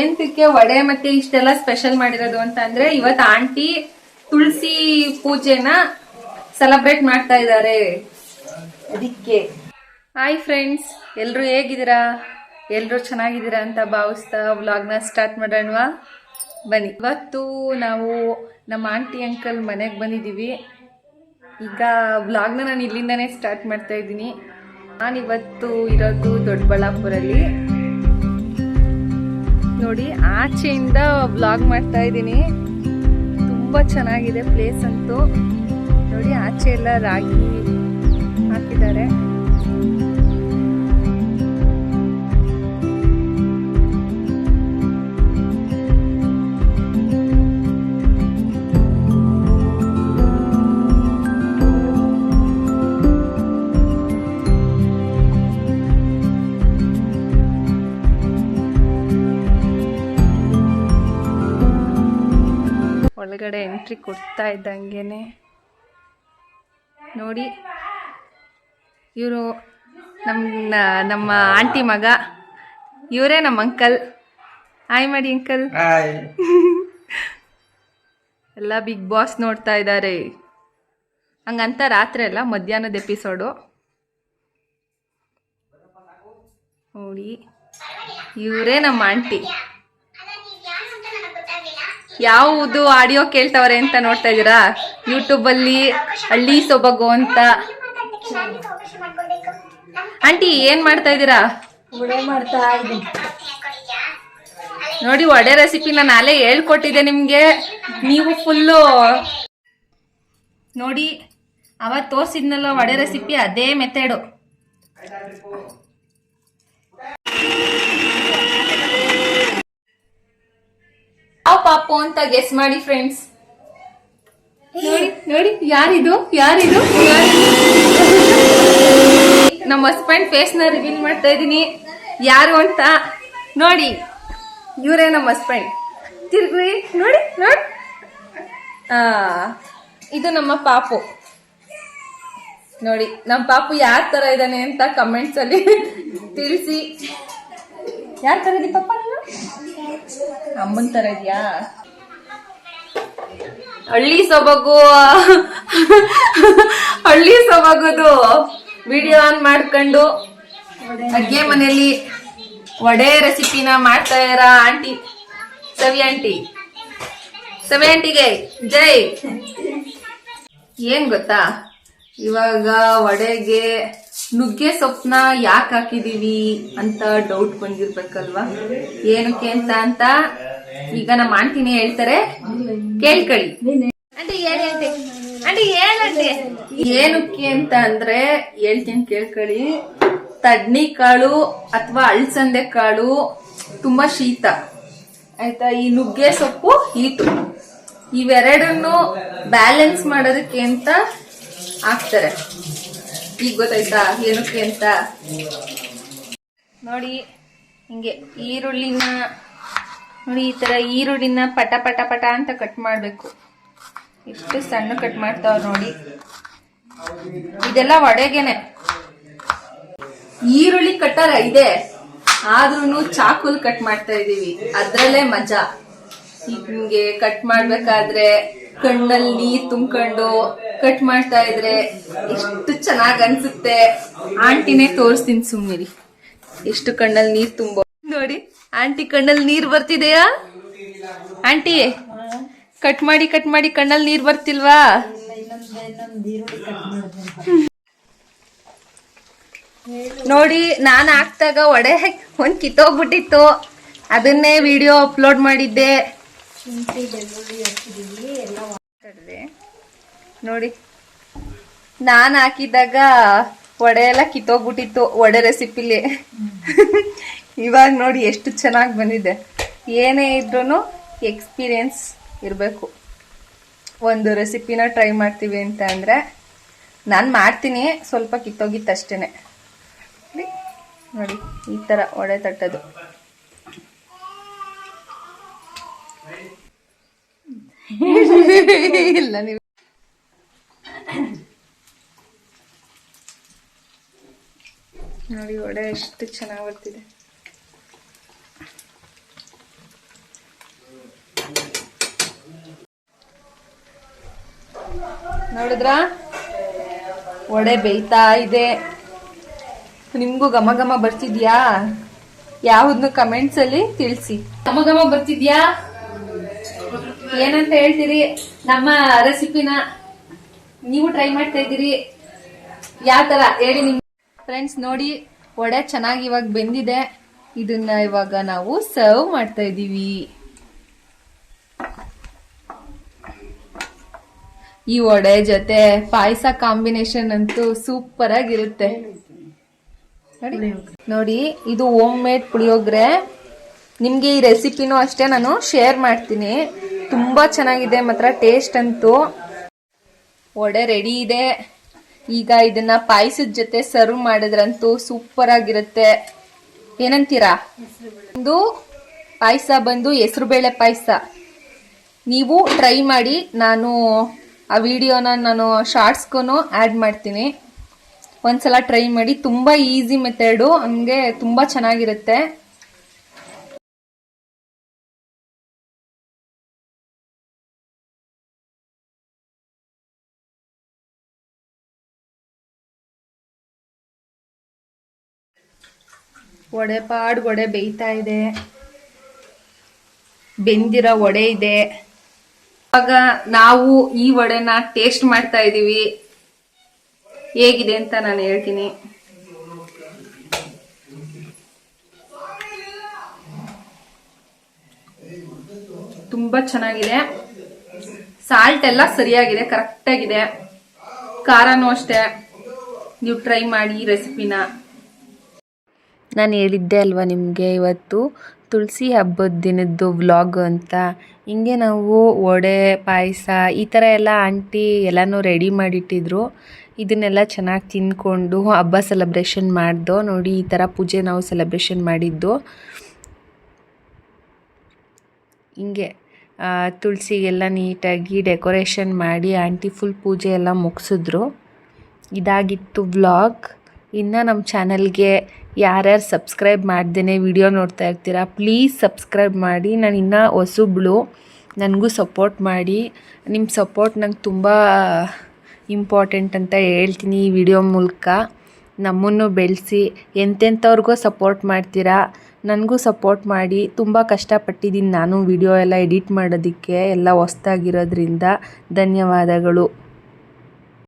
ಏಂತಕ್ಕೆ ವಡೆ ಮತ್ತೆ ಇಷ್ಟೆಲ್ಲ ಸ್ಪೆಷಲ್ ಮಾಡಿರೋದು ಅಂತ ಅಂದ್ರೆ ಇವತ್ತು ಆಂಟಿ ತುಳಸಿ ಪೂಜೆನ ಸೆಲೆಬ್ರೇಟ್ ಮಾಡ್ತಾ ಇದ್ದಾರೆ ಅದಕ್ಕೆ. ಹಾಯ್ ಫ್ರೆಂಡ್ಸ್, ಎಲ್ರು ಹೇಗಿದ್ದೀರಾ? ಎಲ್ರು ಚೆನ್ನಾಗಿದ್ದೀರಾ ಅಂತ ಭಾವಿಸ್ತಾ ವ್ಲಾಗ್ನ ಸ್ಟಾರ್ಟ್ ಮಾಡೋಣವಾ? ಬನ್ನಿ. ಇವತ್ತು ನಾವು ನಮ್ಮ ಆಂಟಿ ಅಂಕಲ್ ಮನೆಗೆ ಬಂದಿದ್ದೀವಿ. ಈಗ ವ್ಲಾಗ್ನ ನಾನು ಇಲ್ಲಿಂದಾನೇ ಸ್ಟಾರ್ಟ್ ಮಾಡ್ತಾ ಇದ್ದೀನಿ. ನಾನಿವತ್ತು ಇರೋದು ದೊಡ್ಡಬಳ್ಳಾಪುರಲ್ಲಿ. ನೋಡಿ, ಆಚೆಯಿಂದ ವ್ಲಾಗ್ ಮಾಡ್ತಾ ಇದ್ದೀನಿ. ತುಂಬ ಚೆನ್ನಾಗಿದೆ ಪ್ಲೇಸ್ ಅಂತೂ. ನೋಡಿ, ಆಚೆ ಎಲ್ಲ ರಾಗಿ ಹಾಕಿದ್ದಾರೆ. ಒಳಗಡೆ ಎಂಟ್ರಿ ಕೊಡ್ತಾ ಇದ್ದಂಗೆನೆ ನೋಡಿ, ಇವರು ನಮ್ಮ ಆಂಟಿ ಮಗ, ಇವರೇ ನಮ್ಮ ಅಂಕಲ್. ಹಾಯ್ ಮಾಡಿ ಅಂಕಲ್. ಎಲ್ಲ ಬಿಗ್ ಬಾಸ್ ನೋಡ್ತಾ ಇದ್ದಾರೆ. ಹಂಗಂತ ರಾತ್ರಿ ಅಲ್ಲ, ಮಧ್ಯಾಹ್ನದ ಎಪಿಸೋಡು ನೋಡಿ. ಇವರೇ ನಮ್ಮ ಆಂಟಿ. ಯಾವುದು ಆಡಿಯೋ ಕೇಳ್ತವ್ರೆ ಅಂತ ನೋಡ್ತಾ ಇದ್ದೀರಾ? ಯೂಟ್ಯೂಬಲ್ಲಿ ಹಳ್ಳಿ ಸೊಬಗು ಅಂತ. ಆಂಟಿ ಏನ್ ಮಾಡ್ತಾ ಇದ್ದೀರಾ? ನೋಡಿ, ವಡೆ ರೆಸಿಪಿ ನಾನು ನಾಳೆ ಹೇಳ್ಕೊಟ್ಟಿದ್ದೆ ನಿಮ್ಗೆ. ನೀವು ಫುಲ್ಲು ನೋಡಿ, ಅವತ್ತು ತೋರಿಸಿದ್ನಲ್ಲ ವಡೆ ರೆಸಿಪಿ, ಅದೇ ಮೆಥಡು. ಯಾವ ಪಾಪು ಅಂತ ಗೆಸ್ ಮಾಡಿ ಫ್ರೆಂಡ್ಸ್. ನೋಡಿ ನೋಡಿ, ಯಾರಿದು ಯಾರಿದು? ನಮ್ಮ ಹಸ್ಬೆಂಡ್ ಫೇಸ್ ನ ರಿವೀಲ್ ಮಾಡ್ತಾ ಇದೀನಿ ಯಾರು ಅಂತ. ನೋಡಿ, ಇವರೇ ನಮ್ಮ ಹಸ್ಬೆಂಡ್. ತಿರ್ಗಿ ನೋಡಿ ನೋಡಿ. ಇದು ನಮ್ಮ ಪಾಪು. ನೋಡಿ, ನಮ್ಮ ಪಾಪು ಯಾರ ತರ ಇದ್ದಾನೆ ಅಂತ ಕಮೆಂಟ್ಸ್ ಅಲ್ಲಿ ತಿಳಿಸಿ. ಯಾರ ತರ ಇದೀ ಪಾಪ? ಅಮ್ಮನ್ ತರ ಇದೆಯಾ? ಹಳ್ಳಿ ಸೊಬಗು, ಹಳ್ಳಿ ಸೊಬಗುದು ವಿಡಿಯೋ ಆನ್ ಮಾಡ್ಕೊಂಡು ಅಡ್ಗೆ ಮನೆಯಲ್ಲಿ ವಡೆ ರೆಸಿಪಿನ ಮಾಡ್ತಾ ಇರ ಆಂಟಿ ಸವಿ ಆಂಟಿ. ಸವಿ ಆಂಟಿಗೆ ಜೈ. ಏನ್ ಗೊತ್ತಾ, ಇವಾಗ ವಡೆಗೆ ನುಗ್ಗೆ ಸೊಪ್ಪನ್ನ ಯಾಕೆ ಹಾಕಿದೀವಿ ಅಂತ ಡೌಟ್ ಬಂದಿರ್ಬೇಕಲ್ವಾ? ಏನಕ್ಕೆ ಅಂತ ಈಗ ನಮ್ಮ ಆಂಟಿನೇ ಹೇಳ್ತಾರೆ, ಕೇಳ್ಕೊಳ್ಳಿ. ಆಂಟಿ ಏನ್ ಹೇಳ್ತೆ? ಆಂಟಿ ಏನಂತೆ? ಏನಕ್ಕೆ ಅಂತ ಅಂದ್ರೆ ಹೇಳ್ತೀನಿ, ಕೇಳ್ಕೊಳ್ಳಿ. ತಡ್ನಿ ಕಾಳು ಅಥವಾ ಅಳ್ಸಂದೆ ಕಾಳು ತುಂಬಾ ಶೀತ ಆಯ್ತಾ, ಈ ನುಗ್ಗೆ ಸೊಪ್ಪು ಹೀಟು. ಇವೆರಡನ್ನು ಬ್ಯಾಲೆನ್ಸ್ ಮಾಡೋದಕ್ಕೆ ಅಂತ ಹಾಕ್ತಾರೆ. ಈಗ ಗೊತ್ತಾಯ್ತಾ ಏನಕ್ಕೆ ಅಂತ? ನೋಡಿ, ಹಿಂಗೆ ಈರುಳ್ಳಿನ ನೋಡಿ, ಈ ತರ ಈರುಳ್ಳಿನ ಪಟ ಪಟ ಪಟ ಅಂತ ಕಟ್ ಮಾಡ್ಬೇಕು. ಎಷ್ಟು ಸಣ್ಣ ಕಟ್ ಮಾಡ್ತಾವ್ ನೋಡಿ. ಇದೆಲ್ಲ ವಡೆಗೆನೆ. ಈರುಳ್ಳಿ ಕಟ್ಟರ ಇದೆ, ಆದ್ರೂ ಚಾಕುಲ್ ಕಟ್ ಮಾಡ್ತಾ ಇದೀವಿ. ಅದ್ರಲ್ಲೇ ಮಜಾ. ಹಿಂಗೆ ಕಟ್ ಮಾಡ್ಬೇಕಾದ್ರೆ ಕಣ್ಣಲ್ಲಿ ನೀರ್ ತುಂಬ್ಕೊಂಡು ಕಟ್ ಮಾಡ್ತಾ ಇದ್ರೆ ಎಷ್ಟು ಚೆನ್ನಾಗ್ ಅನ್ಸುತ್ತೆ. ಆಂಟಿನೇ ತೋರಿಸ್ತೀನಿ, ಸುಮ್ನಿರಿ. ಎಷ್ಟು ಕಣ್ಣಲ್ಲಿ ನೀರ್ ತುಂಬೋ ನೋಡಿ. ಆಂಟಿ ಕಣ್ಣಲ್ಲಿ ನೀರ್ ಬರ್ತಿದೆಯಾ? ಆಂಟಿ ಕಟ್ ಮಾಡಿ ಕಟ್ ಮಾಡಿ ಕಣ್ಣಲ್ಲಿ ನೀರ್ ಬರ್ತಿಲ್ವಾ? ನೋಡಿ, ನಾನ್ ಹಾಕ್ದಾಗ ವಡೆ ಒಂದ್ ಕಿತ್ತೋಗ್ಬಿಟ್ಟಿತ್ತು. ಅದನ್ನೇ ವಿಡಿಯೋ ಅಪ್ಲೋಡ್ ಮಾಡಿದ್ದೆ. ನೋಡಿ, ನಾನ್ ಹಾಕಿದಾಗ ವಡೆ ಎಲ್ಲ ಕಿತ್ತೋಗ್ಬಿಟ್ಟಿತ್ತು ವಡೆ ರೆಸಿಪಿಲಿ. ಇವಾಗ ನೋಡಿ ಎಷ್ಟು ಚೆನ್ನಾಗಿ ಬಂದಿದೆ. ಏನೇ ಇದ್ರೂ ಎಕ್ಸ್ಪೀರಿಯನ್ಸ್ ಇರಬೇಕು. ಒಂದು ರೆಸಿಪಿನ ಟ್ರೈ ಮಾಡ್ತೀವಿ ಅಂತ ಅಂದ್ರೆ, ನಾನು ಮಾಡ್ತೀನಿ, ಸ್ವಲ್ಪ ಕಿತ್ತೋಗಿತ್ತಷ್ಟೇನೆ. ನೋಡಿ, ಈ ತರ ವಡೆ ತಟ್ಟೋದು. ಇಲ್ಲ ನೀವು ನೋಡಿ, ವಡೆ ಎಷ್ಟು ಚೆನ್ನಾಗಿ ಬರ್ತಿದೆ. ನೋಡಿದ್ರ ವಡೆ ಬೇಯ್ತಾ ಇದೆ. ನಿಮ್ಗೂ ಘಮ ಘಮ ಬರ್ತಿದ್ಯಾ? ಯಾವ್ದನ್ನು ಕಮೆಂಟ್ಸ್ ಅಲ್ಲಿ ತಿಳಿಸಿ. ಘಮ ಘಮ ಬರ್ತಿದ್ಯಾ ಏನಂತ ಹೇಳ್ತೀರಿ? ನಮ್ಮ ರೆಸಿಪಿನ ನೀವು ಟ್ರೈ ಮಾಡ್ತಾ ಇದ್ದೀರಿ, ಯಾವ ತರ ಹೇಳಿ ನಿಮ್ ಫ್ರೆಂಡ್ಸ್. ನೋಡಿ ವಡೆ ಚೆನ್ನಾಗಿ ಇವಾಗ ಬೆಂದಿದೆ. ಇದನ್ನ ಇವಾಗ ನಾವು ಸರ್ವ್ ಮಾಡ್ತಾ ಇದೀವಿ. ಈ ವಡೆ ಜೊತೆ ಪಾಯಸ ಕಾಂಬಿನೇಷನ್ ಅಂತೂ ಸೂಪರ್ ಆಗಿರುತ್ತೆ. ನೋಡಿ ಇದು ಹೋಮ್ ಮೇಡ್ ಪುಳಿಯೋಗರೆ. ನಿಮ್ಗೆ ಈ ರೆಸಿಪಿನೂ ಅಷ್ಟೇ ನಾನು ಶೇರ್ ಮಾಡ್ತೀನಿ. ತುಂಬಾ ಚೆನ್ನಾಗಿದೆ ಮಾತ್ರ, ಟೇಸ್ಟ್ ಅಂತೂ. ವಡೆ ರೆಡಿ ಇದೆ. ಈಗ ಇದನ್ನ ಪಾಯಸದ ಜೊತೆ ಸರ್ವ್ ಮಾಡಿದ್ರಂತೂ ಸೂಪರ್ ಆಗಿರುತ್ತೆ. ಏನಂತೀರಾ? ಒಂದು ಪಾಯಸ ಬಂದು ಹೆಸರುಬೇಳೆ ಪಾಯಸ. ನೀವು ಟ್ರೈ ಮಾಡಿ. ನಾನು ಆ ವಿಡಿಯೋನ ನಾನು ಶಾರ್ಟ್ಸ್ಗೂ ಆ್ಯಡ್ ಮಾಡ್ತೀನಿ. ಒಂದ್ಸಲ ಟ್ರೈ ಮಾಡಿ. ತುಂಬಾ ಈಸಿ ಮೆಥಡು, ಹಂಗೆ ತುಂಬಾ ಚೆನ್ನಾಗಿರುತ್ತೆ. ವಡೆ ಬೇಯ್ತಾ ಇದೆ. ಬೆಂದಿರೋ ವಡೆ ಇದೆ. ಇವಾಗ ನಾವು ಈ ವಡೆನ ಟೇಸ್ಟ್ ಮಾಡ್ತಾ ಇದೀವಿ. ಹೇಗಿದೆ ಅಂತ ನಾನು ಹೇಳ್ತೀನಿ. ತುಂಬಾ ಚೆನ್ನಾಗಿದೆ. ಸಾಲ್ಟ್ ಎಲ್ಲ ಸರಿಯಾಗಿದೆ, ಕರೆಕ್ಟ್ ಆಗಿದೆ. ಖಾರನೂ ಅಷ್ಟೇ. ನೀವು ಟ್ರೈ ಮಾಡಿ ಈ ರೆಸಿಪಿನ. ನಾನು ಹೇಳಿದ್ದೆ ಅಲ್ವಾ ನಿಮಗೆ ಇವತ್ತು ತುಳಸಿ ಹಬ್ಬದ ದಿನದ್ದು ವ್ಲಾಗ್ ಅಂತ. ಹಿಂಗೆ ನಾವು ವಡೆ ಪಾಯಸ ಈ ಥರ ಎಲ್ಲ ಆಂಟಿ ಎಲ್ಲನೂ ರೆಡಿ ಮಾಡಿಟ್ಟಿದ್ರು. ಇದನ್ನೆಲ್ಲ ಚೆನ್ನಾಗಿ ತಿಂದ್ಕೊಂಡು ಹಬ್ಬ ಸೆಲೆಬ್ರೇಷನ್ ಮಾಡ್ದೋ. ನೋಡಿ ಈ ಥರ ಪೂಜೆ ನಾವು ಸೆಲೆಬ್ರೇಷನ್ ಮಾಡಿದ್ದು. ಹಿಂಗೆ ತುಳಸಿಗೆಲ್ಲ ನೀಟಾಗಿ ಡೆಕೋರೇಷನ್ ಮಾಡಿ ಆಂಟಿ ಫುಲ್ ಪೂಜೆ ಎಲ್ಲ ಮುಗಿಸಿದ್ರು. ಇದಾಗಿತ್ತು ವ್ಲಾಗ್. ಇನ್ನು ನಮ್ಮ ಚಾನಲ್ಗೆ ಯಾರ್ಯಾರು ಸಬ್ಸ್ಕ್ರೈಬ್ ಮಾಡ್ದೇ ವಿಡಿಯೋ ನೋಡ್ತಾ ಇರ್ತೀರಾ, ಪ್ಲೀಸ್ ಸಬ್ಸ್ಕ್ರೈಬ್ ಮಾಡಿ. ನಾನು ಇನ್ನೂ ಹೊಸಬ್ಳು, ನನಗೂ ಸಪೋರ್ಟ್ ಮಾಡಿ. ನಿಮ್ಮ ಸಪೋರ್ಟ್ ನಂಗೆ ತುಂಬ ಇಂಪಾರ್ಟೆಂಟ್ ಅಂತ ಹೇಳ್ತೀನಿ ಈ ವಿಡಿಯೋ ಮೂಲಕ. ನಮ್ಮನ್ನು ಬೆಳೆಸಿ ಎಂತೆಂಥವ್ರಿಗೂ ಸಪೋರ್ಟ್ ಮಾಡ್ತೀರಾ, ನನಗೂ ಸಪೋರ್ಟ್ ಮಾಡಿ. ತುಂಬ ಕಷ್ಟಪಟ್ಟಿದ್ದೀನಿ ನಾನು ವಿಡಿಯೋ ಎಲ್ಲ ಎಡಿಟ್ ಮಾಡೋದಕ್ಕೆ, ಎಲ್ಲ ಹೊಸ್ದಾಗಿರೋದ್ರಿಂದ ಧನ್ಯವಾದಗಳು.